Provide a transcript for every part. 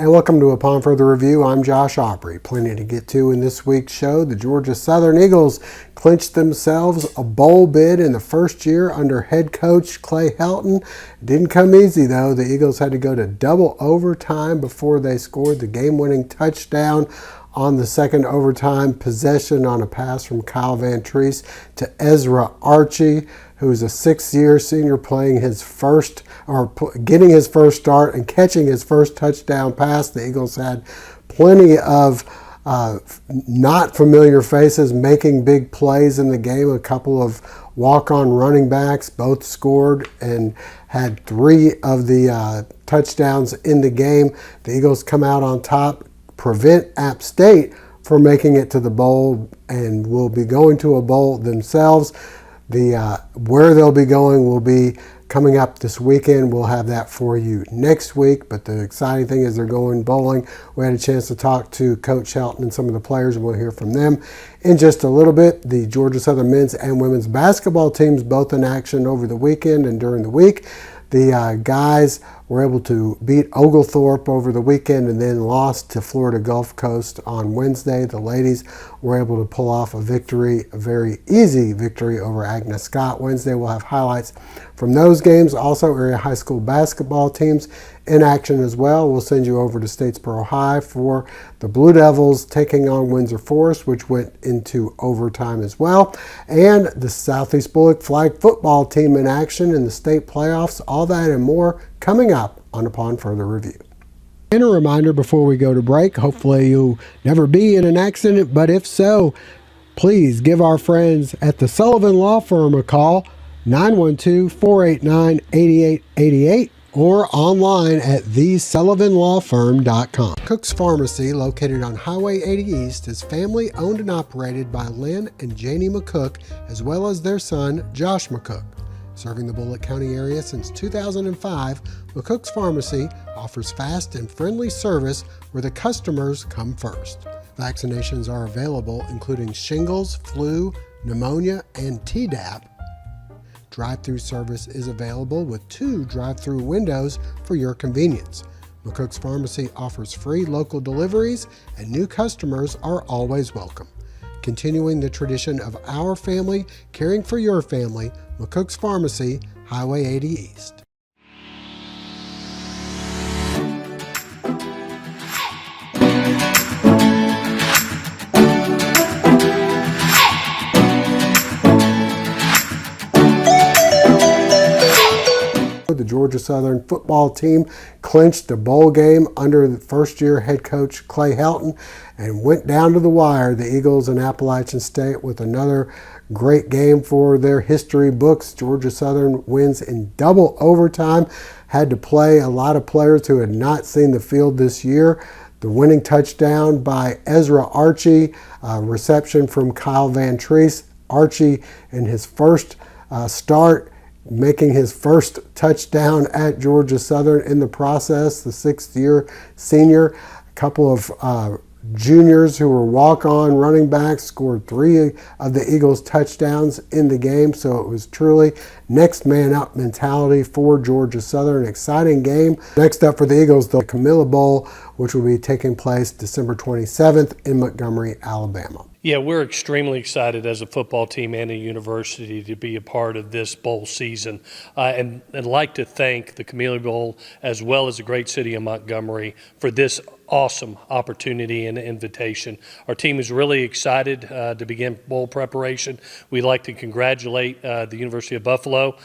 And welcome to Upon Further Review. I'm Josh Aubrey. Plenty to get to in this week's show. The Georgia Southern Eagles clinched themselves a bowl bid in the first year under head coach Clay Helton. It didn't come easy though. The Eagles had to go to double overtime before they scored the game-winning touchdown on the second overtime possession on a pass from Kyle Van Treese to Ezra Archie, who is a sixth-year senior playing his first, or getting his first start and catching his first touchdown pass. The Eagles had plenty of not familiar faces making big plays in the game. A couple of walk-on running backs both scored and had three of the touchdowns in the game. The Eagles come out on top, prevent App State from making it to the bowl, and will be going to a bowl themselves. Where they'll be going will be coming up this weekend. We'll have that for you next week, but the exciting thing is they're going bowling. We had a chance to talk to Coach Helton and some of the players, and we'll hear from them in just a little bit. The Georgia Southern men's and women's basketball teams both in action over the weekend and during the week. The guys were able to beat Oglethorpe over the weekend and then lost to Florida Gulf Coast on Wednesday. The ladies were able to pull off a victory, a very easy victory over Agnes Scott. Wednesday we'll have highlights from those games. Also, area high school basketball teams in action as well. We'll send you over to Statesboro High for the Blue Devils taking on Windsor Forest, which went into overtime as well. And the Southeast Bulloch Flag Football team in action in the state playoffs. All that and more coming up on Upon Further Review. And a reminder before we go to break, hopefully you'll never be in an accident, but if so, please give our friends at the Sullivan Law Firm a call, 912-489-8888, or online at thesullivanlawfirm.com. McCooks Pharmacy, located on Highway 80 East, is family owned and operated by Lynn and Janie McCook, as well as their son, Josh McCook. Serving the Bulloch County area since 2005, McCooks Pharmacy offers fast and friendly service where the customers come first. Vaccinations are available, including shingles, flu, pneumonia, and Tdap. Drive-through service is available with 2 drive-through windows for your convenience. McCooks Pharmacy offers free local deliveries, and new customers are always welcome. Continuing the tradition of our family caring for your family, McCooks Pharmacy, Highway 80 East. The Georgia Southern football team clinched a bowl game under the first-year head coach Clay Helton and went down to the wire. The Eagles and Appalachian State with another great game for their history books. Georgia Southern wins in double overtime. Had to play a lot of players who had not seen the field this year. The winning touchdown by Ezra Archie, reception from Kyle Van Treese. Archie in his first start, making his first touchdown at Georgia Southern in the process. The sixth-year senior, a couple of juniors who were walk-on running backs scored 3 of the Eagles' touchdowns in the game. So it was truly next man up mentality for Georgia Southern. An exciting game. Next up for the Eagles, the Camellia Bowl, which will be taking place December 27th in Montgomery, Alabama. Yeah, we're extremely excited as a football team and a university to be a part of this bowl season, and like to thank the Camellia Bowl as well as the great city of Montgomery for this awesome opportunity and invitation. Our team is really excited to begin bowl preparation. We'd like to congratulate the University of Buffalo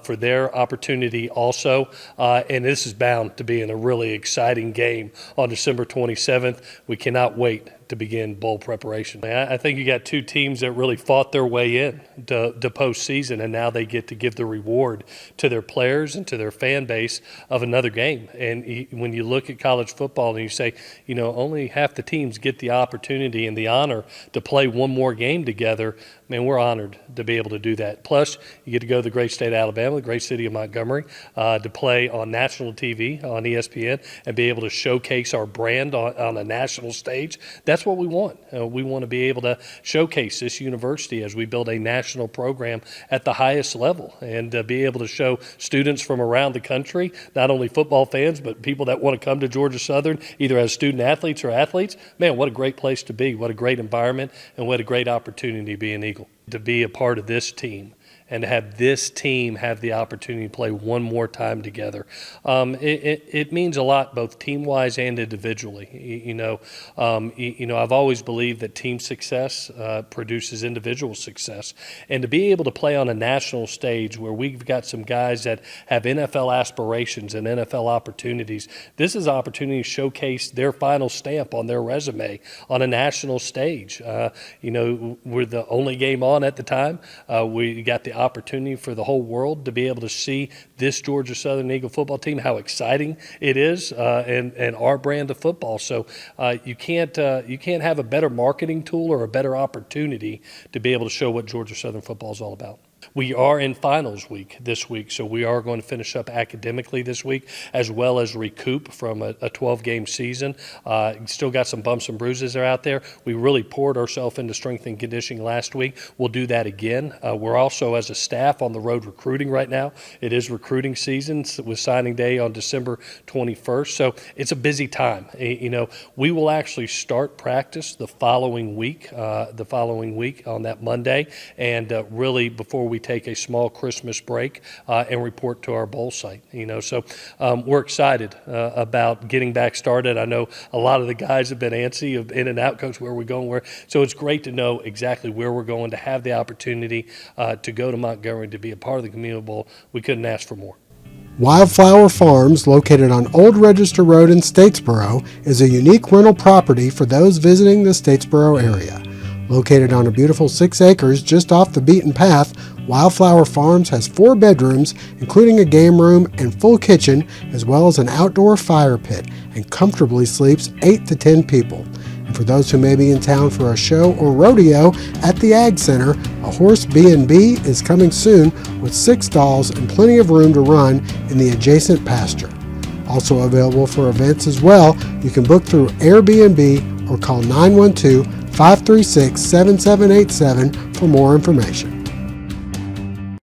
for their opportunity also, and this is bound to be in a really exciting game on December 27th. We cannot wait to begin bowl preparation. I think you got 2 teams that really fought their way in to postseason, and now they get to give the reward to their players and to their fan base of another game. And when you look at college football and you say, you know, only half the teams get the opportunity and the honor to play one more game together, man, we're honored to be able to do that. Plus, you get to go to the great state of Alabama, the great city of Montgomery, to play on national TV, on ESPN, and be able to showcase our brand on a national stage. That's that's what we want. We want to be able to showcase this university as we build a national program at the highest level, and be able to show students from around the country, not only football fans, but people that want to come to Georgia Southern, either as student athletes or athletes. Man, what a great place to be. What a great environment, and what a great opportunity to be an Eagle, to be a part of this team, and to have this team have the opportunity to play one more time together. It means a lot, both team-wise and individually. I've always believed that team success produces individual success. And to be able to play on a national stage where we've got some guys that have NFL aspirations and NFL opportunities, this is an opportunity to showcase their final stamp on their resume on a national stage. We're the only game on at the time. We got the opportunity for the whole world to be able to see this Georgia Southern Eagle football team, how exciting it is, and our brand of football. So you can't have a better marketing tool or a better opportunity to be able to show what Georgia Southern football is all about. We are in finals week this week, so we are going to finish up academically this week, as well as recoup from a 12-game season. Still got some bumps and bruises are out there. We really poured ourselves into strength and conditioning last week. We'll do that again. We're also, as a staff, on the road recruiting right now. It is recruiting season with signing day on December 21st, so it's a busy time. We will actually start practice the following week on that Monday, and really before we take a small Christmas break and report to our bowl site. So we're excited about getting back started. I know a lot of the guys have been antsy of in and out, coach, where we're going, where. So it's great to know exactly where we're going, to have the opportunity to go to Montgomery, to be a part of the Camellia Bowl. We couldn't ask for more. Wildflower Farms, located on Old Register Road in Statesboro, is a unique rental property for those visiting the Statesboro area. Located on a beautiful 6 acres just off the beaten path, Wildflower Farms has 4 bedrooms, including a game room and full kitchen, as well as an outdoor fire pit, and comfortably sleeps 8 to 10 people. And for those who may be in town for a show or rodeo at the Ag Center, a horse B&B is coming soon with 6 stalls and plenty of room to run in the adjacent pasture. Also available for events as well, you can book through Airbnb or call 912-536-7787 for more information.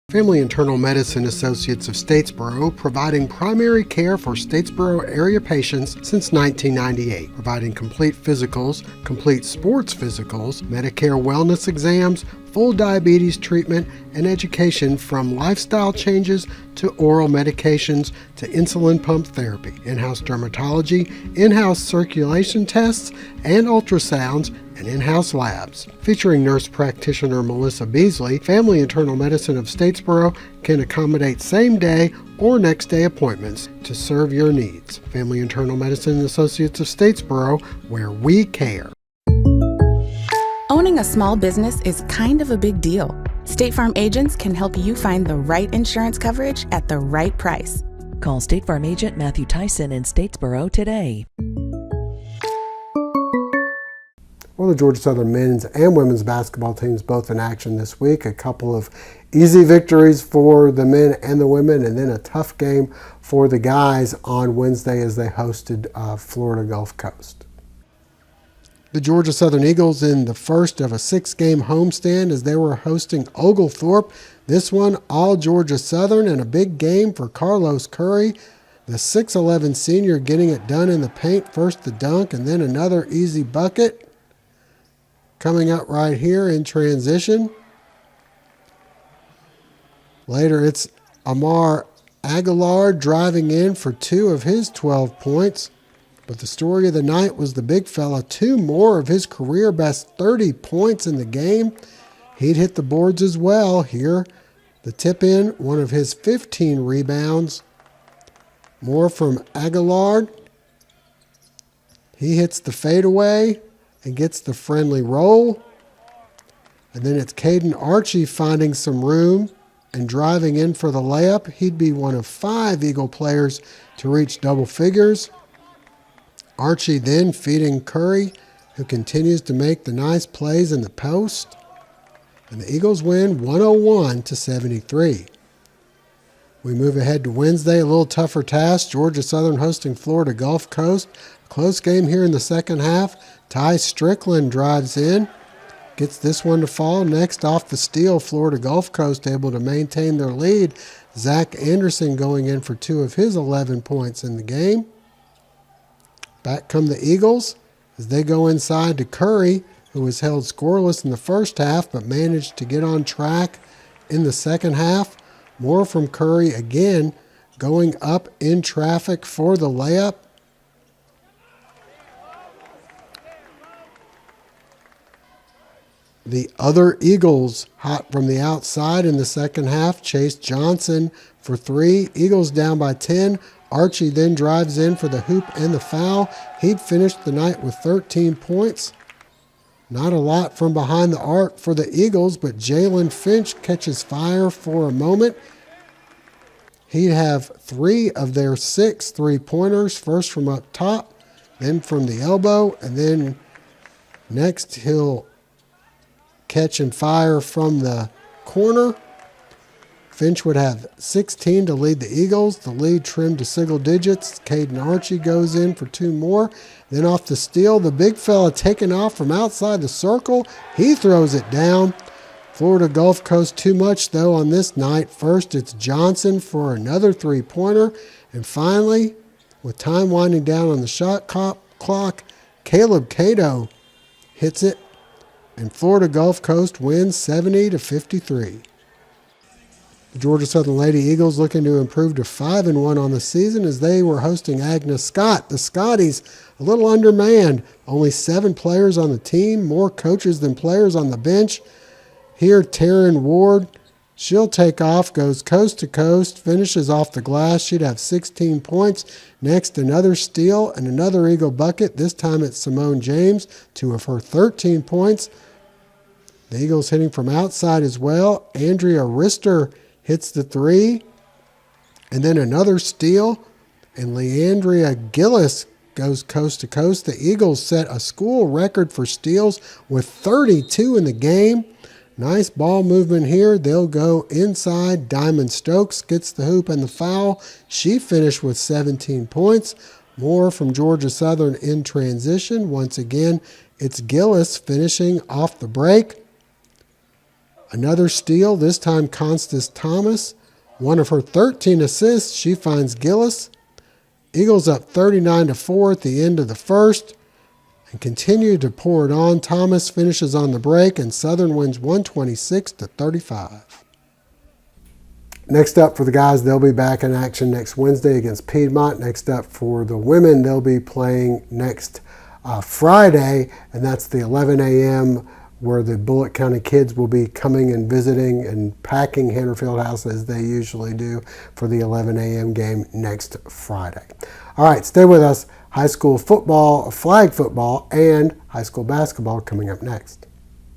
Family Internal Medicine Associates of Statesboro, providing primary care for Statesboro area patients since 1998, providing complete physicals, complete sports physicals, Medicare wellness exams, full diabetes treatment, and education from lifestyle changes to oral medications to insulin pump therapy, in-house dermatology, in-house circulation tests, and ultrasounds, and in-house labs. Featuring nurse practitioner Melissa Beasley, Family Internal Medicine of Statesboro can accommodate same-day or next-day appointments to serve your needs. Family Internal Medicine Associates of Statesboro, where we care. Owning a small business is kind of a big deal. State Farm agents can help you find the right insurance coverage at the right price. Call State Farm agent Matthew Tyson in Statesboro today. Well, the Georgia Southern men's and women's basketball teams both in action this week. A couple of easy victories for the men and the women, and then a tough game for the guys on Wednesday as they hosted Florida Gulf Coast. The Georgia Southern Eagles in the first of a 6-game homestand as they were hosting Oglethorpe. This one, all Georgia Southern, and a big game for Carlos Curry. The 6'11 senior getting it done in the paint, first the dunk and then another easy bucket. Coming up right here in transition. Later it's Amar Aguilar driving in for 2 of his 12 points. But the story of the night was the big fella, 2 more of his career best 30 points in the game. He'd hit the boards as well. Here, the tip in, one of his 15 rebounds. More from Aguilar. He hits the fadeaway and gets the friendly roll. And then it's Caden Archie finding some room and driving in for the layup. He'd be one of 5 Eagle players to reach double figures. Archie then feeding Curry, who continues to make the nice plays in the post. And the Eagles win 101-73. We move ahead to Wednesday, a little tougher task. Georgia Southern hosting Florida Gulf Coast. Close game here in the second half. Ty Strickland drives in, gets this one to fall. Next off the steal, Florida Gulf Coast able to maintain their lead. Zach Anderson going in for 2 of his 11 points in the game. Back come the Eagles as they go inside to Curry, who was held scoreless in the first half but managed to get on track in the second half. More from Curry again, going up in traffic for the layup. The other Eagles hot from the outside in the second half. Chase Johnson for 3. Eagles down by 10. Archie then drives in for the hoop and the foul. He'd finished the night with 13 points. Not a lot from behind the arc for the Eagles, but Jalen Finch catches fire for a moment. He'd have 3 of their 6 3-pointers, first from up top, then from the elbow, and then next he'll catch and fire from the corner. Finch would have 16 to lead the Eagles. The lead trimmed to single digits. Caden Archie goes in for 2 more. Then off the steal, the big fella taken off from outside the circle. He throws it down. Florida Gulf Coast too much, though, on this night. First, it's Johnson for another 3-pointer. And finally, with time winding down on the shot clock, Caleb Cato hits it. And Florida Gulf Coast wins 70-53. The Georgia Southern Lady Eagles looking to improve to 5-1 on the season as they were hosting Agnes Scott. The Scotties a little undermanned. Only 7 players on the team, more coaches than players on the bench. Here, Taryn Ward, she'll take off, goes coast to coast, finishes off the glass. She'd have 16 points. Next, another steal and another Eagle bucket. This time it's Simone James, 2 of her 13 points. The Eagles hitting from outside as well. Andrea Rister hits the 3. And then another steal. And Leandria Gillis goes coast to coast. The Eagles set a school record for steals with 32 in the game. Nice ball movement here. They'll go inside. Diamond Stokes gets the hoop and the foul. She finished with 17 points. More from Georgia Southern in transition. Once again, it's Gillis finishing off the break. Another steal, this time Constance Thomas. 1 of her 13 assists, she finds Gillis. Eagles up 39-4 at the end of the first and continue to pour it on. Thomas finishes on the break and Southern wins 126-35. Next up for the guys, they'll be back in action next Wednesday against Piedmont. Next up for the women, they'll be playing next Friday, and that's the 11 a.m. where the Bulloch County kids will be coming and visiting and packing Henry Fieldhouse as they usually do for the 11 a.m. game next Friday. All right, stay with us. High school football, flag football, and high school basketball coming up next.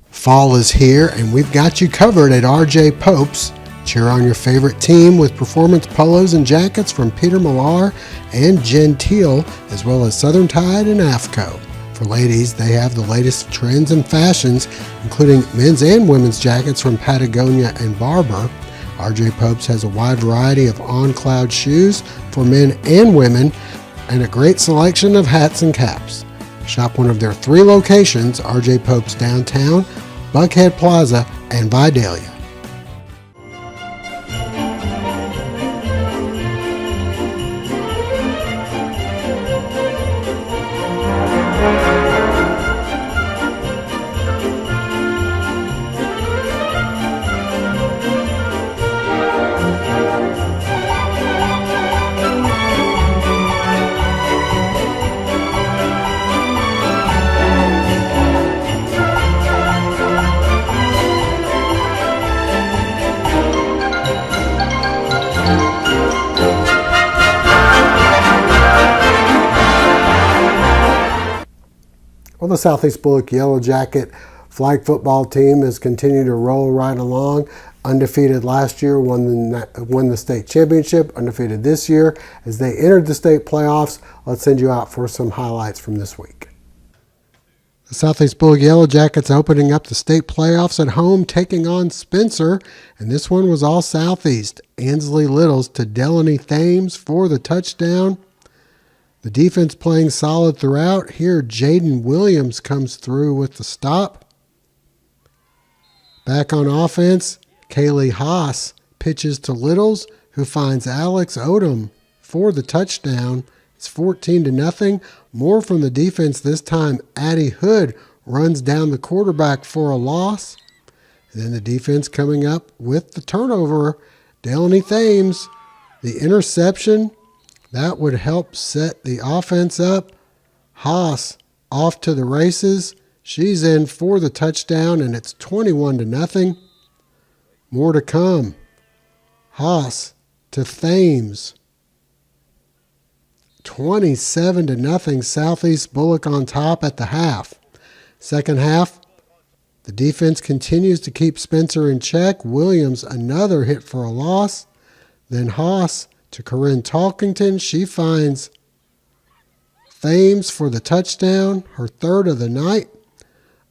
Fall is here, and we've got you covered at R.J. Pope's. Cheer on your favorite team with performance polos and jackets from Peter Millar and Gentile, as well as Southern Tide and AFCO. For ladies, they have the latest trends and fashions, including men's and women's jackets from Patagonia and Barber. R.J. Pope's has a wide variety of on-cloud shoes for men and women, and a great selection of hats and caps. Shop one of their 3 locations, R.J. Pope's downtown, Buckhead Plaza, and Vidalia. Well, the Southeast Bulloch Yellow Jacket flag football team has continued to roll right along. Undefeated last year, won the state championship, undefeated this year. As they entered the state playoffs, let's send you out for some highlights from this week. The Southeast Bulloch Yellow Jackets opening up the state playoffs at home, taking on Spencer, and this one was all Southeast. Ansley Littles to Delaney Thames for the touchdown. The defense playing solid throughout. Here, Jaden Williams comes through with the stop. Back on offense, Kaylee Haas pitches to Littles, who finds Alex Odom for the touchdown. It's 14-0. More from the defense this time. Addie Hood runs down the quarterback for a loss. And then the defense coming up with the turnover. Delaney Thames, the interception. That would help set the offense up. Haas off to the races. She's in for the touchdown, and it's 21-0. More to come. Haas to Thames. 27-0. Southeast Bulloch on top at the half. Second half, the defense continues to keep Spencer in check. Williams, another hit for a loss. Then Haas to Corinne Talkington. She finds Thames for the touchdown, her third of the night.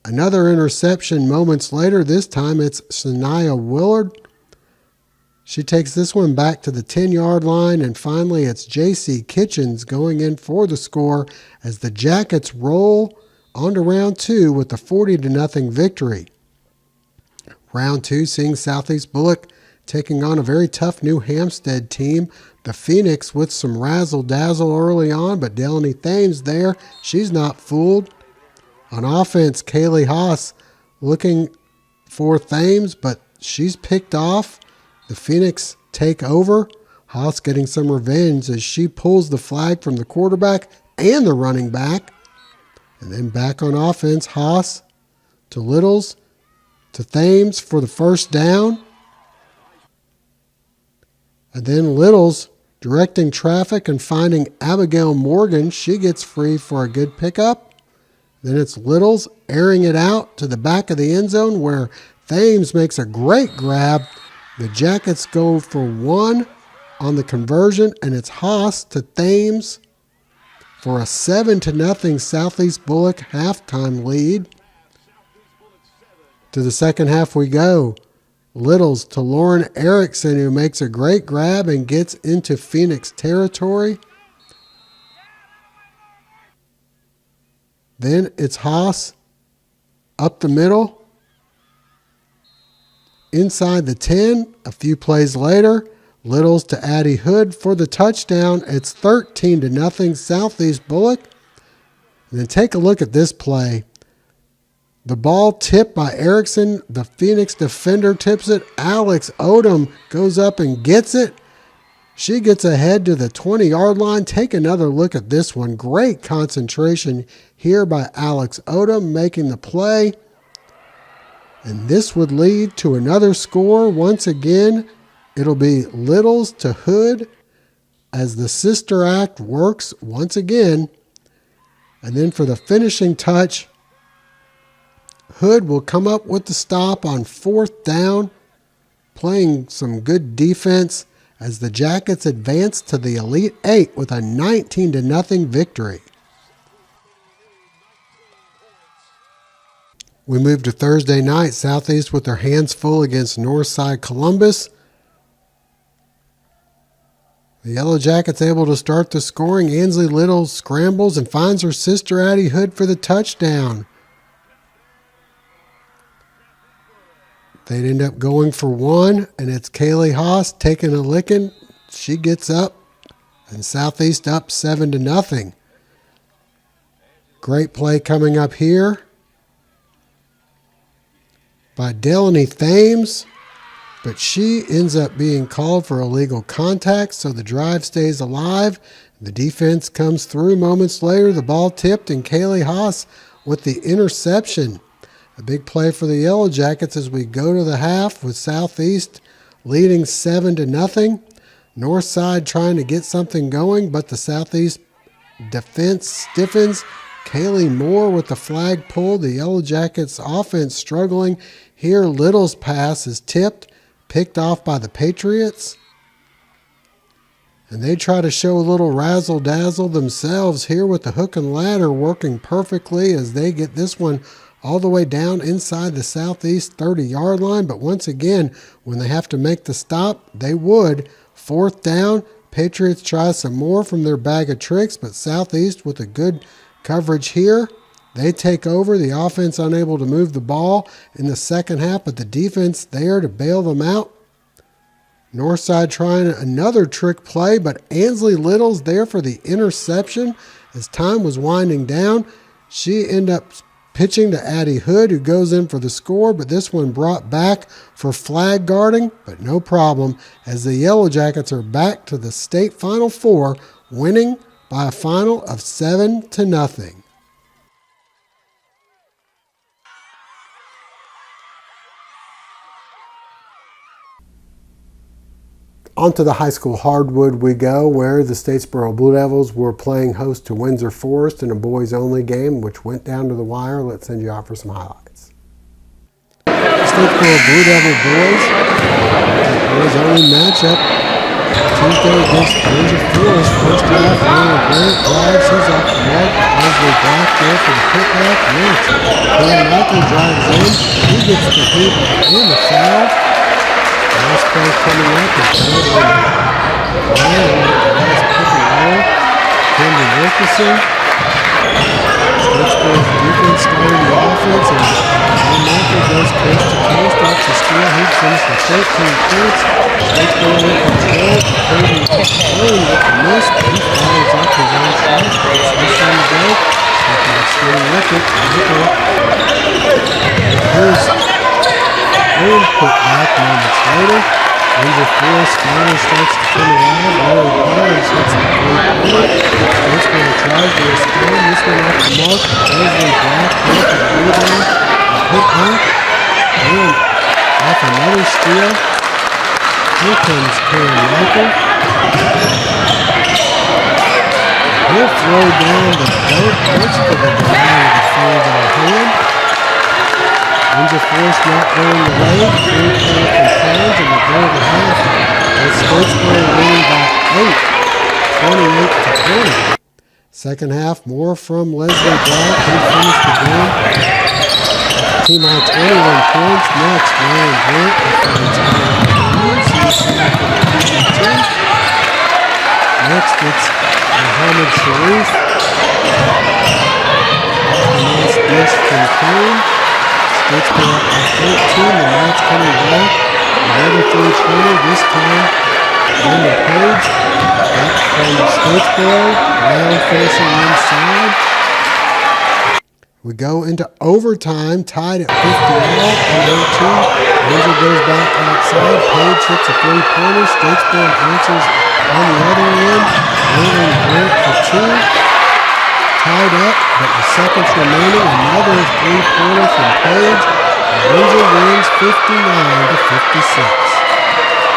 Another interception moments later. This time it's Sanaya Willard. She takes this one back to the 10-yard line, and finally it's J.C. Kitchens going in for the score as the Jackets roll on to round two with a 40-0 victory. Round two seeing Southeast Bulloch taking on a very tough New Hampstead team. The Phoenix with some razzle-dazzle early on, but Delaney Thames there, she's not fooled. On offense, Kaylee Haas looking for Thames, but she's picked off. The Phoenix take over. Haas getting some revenge as she pulls the flag from the quarterback and the running back. And then back on offense, Haas to Littles to Thames for the first down. And then Littles directing traffic and finding Abigail Morgan. She gets free for a good pickup. Then it's Littles airing it out to the back of the end zone where Thames makes a great grab. The Jackets go for one on the conversion, and it's Haas to Thames for a 7-0 Southeast Bulloch halftime lead. To the second half we go. Littles to Lauren Erickson, who makes a great grab and gets into Phoenix territory. Then it's Haas up the middle. Inside the 10, a few plays later, Littles to Addie Hood for the touchdown. It's 13-0 Southeast Bulloch. And then take a look at this play. The ball tipped by Erickson. The Phoenix defender tips it. Alex Odom goes up and gets it. She gets ahead to the 20-yard line. Take another look at this one. Great concentration here by Alex Odom making the play. And this would lead to another score. Once again, it'll be Littles to Hood as the sister act works once again. And then for the finishing touch, Hood will come up with the stop on fourth down, playing some good defense as the Jackets advance to the Elite Eight with a 19-0 victory. We move to Thursday night. Southeast with their hands full against Northside Columbus. The Yellow Jackets able to start the scoring. Ansley Little scrambles and finds her sister Addie Hood for the touchdown. They'd end up going for one, and it's Kaylee Haas taking a licking. She gets up, and Southeast up 7-0. Great play coming up here by Delaney Thames, but she ends up being called for illegal contact, so the drive stays alive. The defense comes through moments later. The ball tipped, and Kaylee Haas with the interception. A big play for the Yellow Jackets as we go to the half with Southeast leading 7-0. Northside trying to get something going, but the Southeast defense stiffens. Kaylee Moore with the flag pull. The Yellow Jackets offense struggling. Here, Little's pass is tipped, picked off by the Patriots. And they try to show a little razzle-dazzle themselves here with the hook and ladder working perfectly as they get this one all the way down inside the southeast 30-yard line. But once again, when they have to make the stop, they would. 4th down, Patriots try some more from their bag of tricks, but Southeast with a good coverage here. They take over, the offense unable to move the ball in the second half, but the defense there to bail them out. Northside trying another trick play, but Ansley Little's there for the interception. As time was winding down, she ended up pitching to Addie Hood, who goes in for the score, but this one brought back for flag guarding, but no problem, as the Yellow Jackets are back to the state Final Four, winning by a final of 7-0. Onto the high school hardwood we go, where the Statesboro Blue Devils were playing host to Windsor Forest in a boys-only game, which went down to the wire. Let's send you out for some highlights. Statesboro Blue Devil boys, boys-only matchup Tuesday against Windsor Forest. First half, Ryan Grant drives, he's off the mark. Leslie Black there for the putback. Next, Cam Michael drives in, he gets the hit and the foul. Last play coming up is Bradley Ryan, last pick and roll. Camden Wilkerson. Statesboro's defense starting the offense, and Cam Michael goes coast to coast off the steal. He finished with 13 points. Statesboro in control. Caden Lane with the miss, but he follows up his own shot. Gets this one to go. Staying with it. Here's Owen put back moments later. Windsor Forest finally starts to come alive. Larry Barnes hits the three-pointer. Statesboro tries to respond. This one off the mark. Leslie Black there for the rebound. A hit back. And off another steal. Here comes Cam Michael. He'll throw down the dunk. Much to the denial of the fans on hand. Windsor Forest not going the way. 3-point concerns in the third half. And Statesboro winning by 8, 28-20. Second half, more from Leslie Black. He finished the game. Team high 21 points. Next, Ryan Grant finds Aaron Hughes. He's back in the team. Next, it's Muhammad Sharif. A nice dish from Kane. Statesboro up by 13, and now it's coming back. Another three-pointer, this time Linda Page. Back from Statesboro, now finishing inside. We go into overtime, tied at 50 all, and 18. Windsor goes back outside. Page hits a three-pointer. Statesboro answers on the other end. Raylan Grant for two. Tied up, but with seconds remaining, another three-pointer from Page. Windsor wins 59-56.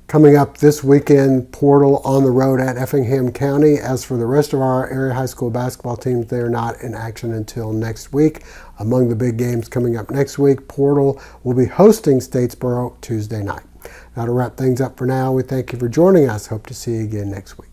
Coming up this weekend, Portal on the road at Effingham County. As for the rest of our area high school basketball teams, they are not in action until next week. Among the big games coming up next week, Portal will be hosting Statesboro Tuesday night. Now to wrap things up for now, we thank you for joining us. Hope to see you again next week.